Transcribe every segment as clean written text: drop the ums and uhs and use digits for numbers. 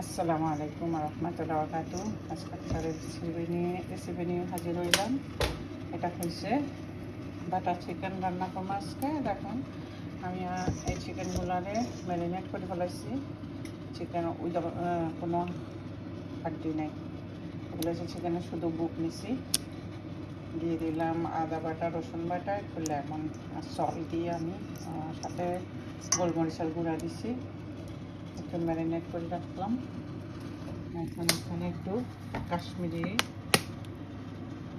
আসসালামু আলাইকুম রহমতুল্লাহ বারাকাতুহু। আজকে একটা রেসিপি নিয়ে হাজির হইলাম। এটা হচ্ছে বাটার চিকেন রান্না করবো আজকে। দেখুন আমি এই চিকেনগুলারে ম্যারিনেট করে ফেলাইছি। চিকেন উইথ কোনো হাড্ডি নেই, এগুলো হচ্ছে চিকেনের শুধু বুক নিছি। দিয়ে দিলাম আদা বাটা, রসুন বাটা, একটু লেমন আর সল্ট দিয়ে আমি সাথে গোলমরিচের গুঁড়া দিছি, একটু ম্যারিনেট করে রাখলাম। এখন এখানে একটু কাশ্মীরি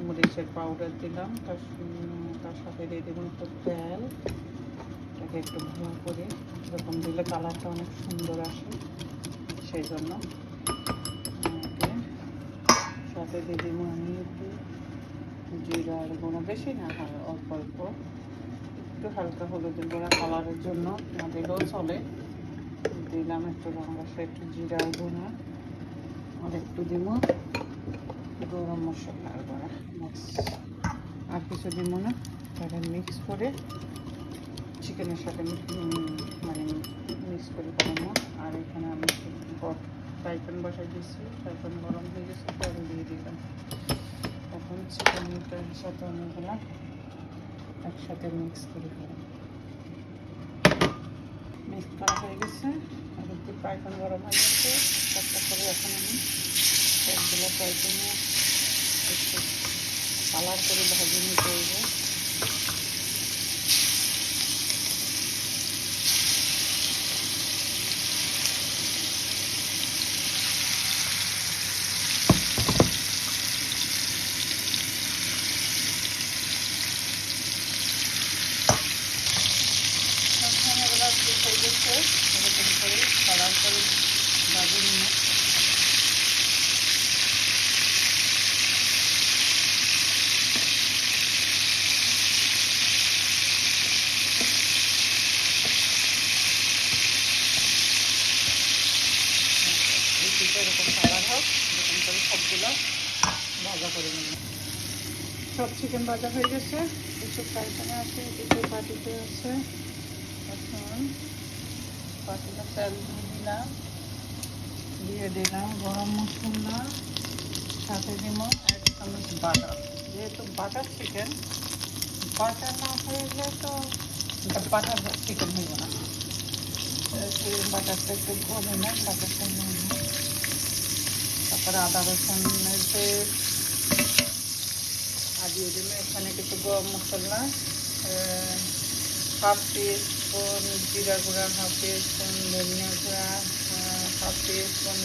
মরিচের পাউডার দিলাম, তার সাথে দিয়ে দিলাম একটু তেল। এটাকে একটু ভালো করে, এরকম দিলে কালারটা অনেক সুন্দর আসে, সেই জন্য সাথে দিয়ে দিব আমি একটু জিরার গুঁড়ো, বেশি না, অল্প অল্প একটু হালকা হলুদের গুঁড়া কালারের জন্য না দিলেও চলে। দিলাম একটু রঙাশা, একটু জিরার গুঁড়া, আর একটু দিব গরম মশলার গুঁড়া, আর কিছু দিব না। তাহলে মিক্স করে চিকেনের সাথে মানে মিক্স করে বানাবো। আর এখানে আমি ফ্রাইপ্যান বসাই দিয়েছি, ফ্রাইপ্যান গরম হয়ে গেছে, তেল দিয়ে দিলাম। এখন চিকেনটার সাথে আমি এগুলো একসাথে মিক্স করে ফেলাম। মিক্স করা হয়ে গেছে, একটু ফ্রাইপ্যান গরম হয়ে গেছে। একটা করে এখন আমি সবগুলো ফ্রাইপ্যানে একটু কালার করে ভাজে নিতে হবে। এরকম করে কালার করে ভাজে নিয়ে এরকম কালার হোক, এরকম করে সবগুলো ভাজা করে নিয়ে সব চিকেন ভাজা হয়ে গেছে। কিছু ফ্রাইপ্যানে আছে, কিছু পাটিতে আছে। এখন পাটিটা তেল দিয়ে দিলাম গরম মশলা, সাথে দিব 1 চামচ বাটার। যেহেতু বাটার চিকেন, বাটার না হইলে তো বাটার চিকেন হইব না, সেই বাটারটা একটু গরমে না, বাটারটা নেই। তারপরে আদা রসুনের পেস্ট আর দিয়ে দিলাম এখানে কিছু গরম মশলা, হাফ টিস্পুন জিরা গুঁড়া, হাফ টিস্পুন ধনিয়া গুঁড়া, হাফ টিস্পুন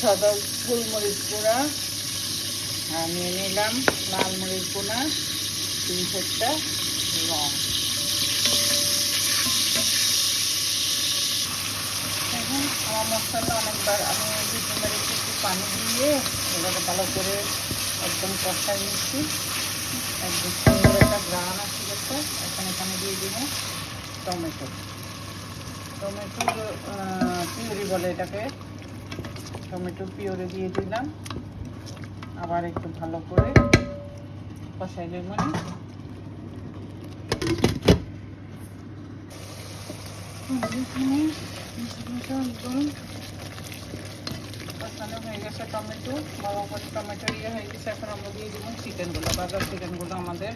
সাদা গোলমরিচ গুঁড়া, আর নিয়ে নিলাম লাল মরিচ গুঁড়া, 3-4টা লং। এখন আমার মশলা অনেকবার আমি দুবার একটু পানি দিয়ে এভাবে ভালো করে একদম কষাই নিচ্ছি। একদম সুন্দর একটা গ্রান আসে গেছে। এখন এখানে দিয়ে দিব টমেটো পিউরি বলে এটাকে, টমেটো পিউরি দিয়ে দিলাম। আবার একটু ভালো করে কষাই দেব। একদম কষানো হয়ে গেছে টমেটো, বড় করে টমেটো হয়ে গেছে। এখন আমরা দিয়ে দিব চিকেনগুলো, বাজার চিকেনগুলো, আমাদের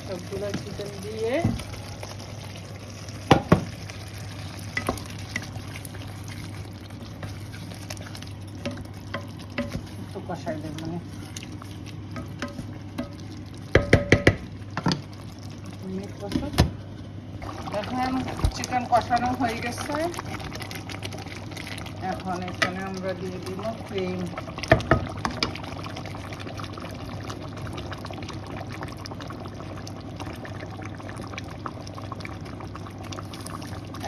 সবগুলো চিকেন দিয়ে একটু কষাই দেব। এখন চিকেন কষানো হয়ে গেছে। এখন এখানে আমরা দিয়ে দিব ক্রিম।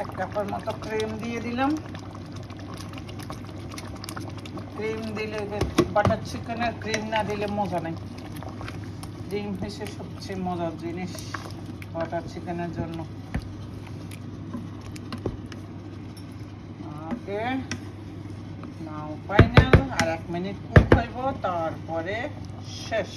এক কাপের মতো ক্রিম দিয়ে দিলাম। ক্রিম দিলে, বাটার চিকেনের ক্রিম না দিলে মজা নেই। ক্রিম হচ্ছে সবচেয়ে মজার জিনিস বাটার চিকেনের জন্য। ওকে, নাও ফাইনাল। আর 1 মিনিট কুক হইব, তারপরে শেষ।